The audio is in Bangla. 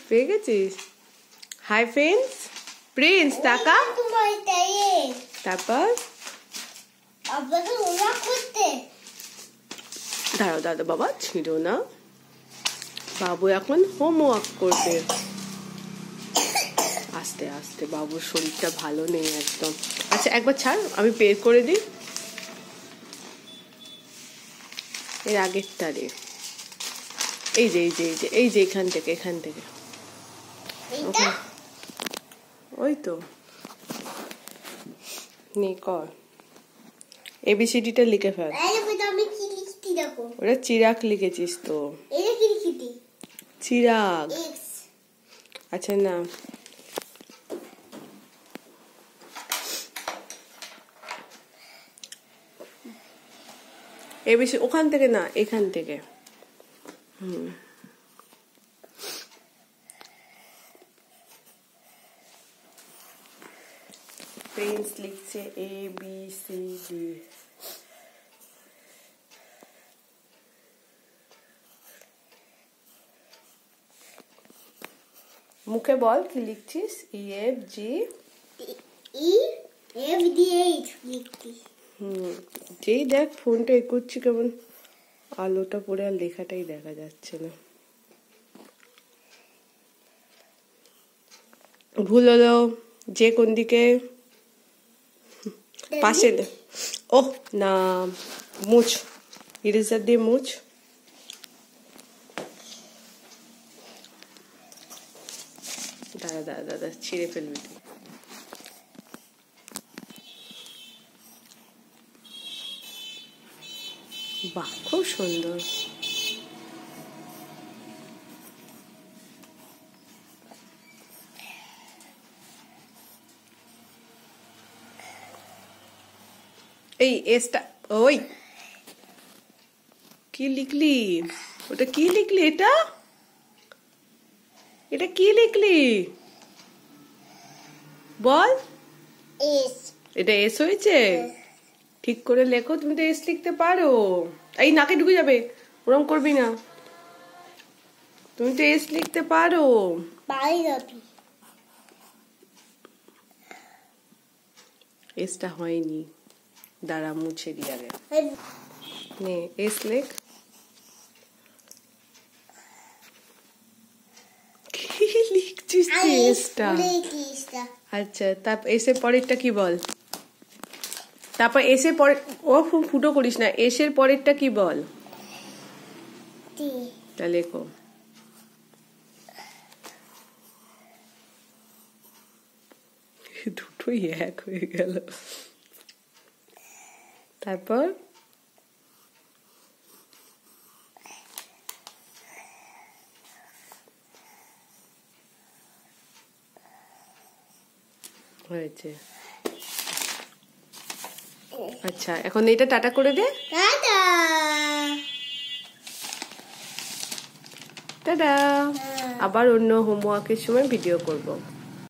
পেয়ে গেছিস? হাই ফ্রেন্ডস, প্রিন্স টাকা। তারপর দাঁড়াও দাদা বাবা, ছিল না। বাবু এখন হোমওয়ার্ক করবে। আস্তে আস্তে, বাবুর শরীরটা ভালো নেই একদম। আচ্ছা একবার ছাড়, আমি পে করে দিই। এর আগেরটা রে, এই যে এই যে এই যে এই যে এখান থেকে ওই তো নে কর, এবিসিডিটা লিখে ফেল। ওটা চিরাগ লিখেছিস তো, চিরাগ। আচ্ছা না, এবিসি ওখান থেকে না, এখান থেকে। প্রিন্স লিখছে ABCD। মুখে বল কি লিখছিস। EFG লিখছিস। যেই দেখ ফোনটা করছি কেমন আলোটা পড়ে আর লেখাটাই দেখা যাচ্ছে না। ভুল হলো, যে কোন দিকে পাশে। ওহ না, মুছ, ইরেজার দিয়ে মুছ। দাদা দাদা দাদা ছিঁড়ে ফেলবি। বাহ, খুব সুন্দর। এই এসটা, ওই কি লিখলি? ওটা কি লিখলি? এটা এটা কি লিখলি বল। এটা এস হয়েছে? ঠিক করে লেখো, তুমি তো এস লিখতে পারো। এই নাকে ঢুকে যাবে, ওরম করবি না। তুমি তো এস লিখতে পারো। এসটা হয়নি, দাঁড়া মুছে দিয়ে আগে। নে এস লেখ। কি লিখছিস এসটা? আচ্ছা, তারপর এসের পরেরটা কি বল। তারপর এসের পরে, ও ফুটো করিস না, এসের পরেরটা কি বল। তা লেখো। দুটোই এক হয়ে গেল। তারপর হয়েছে। আচ্ছা এখন এটা টাটা করে দে। টাটা। আবার অন্য হোমওয়ার্কের সময় ভিডিও করব।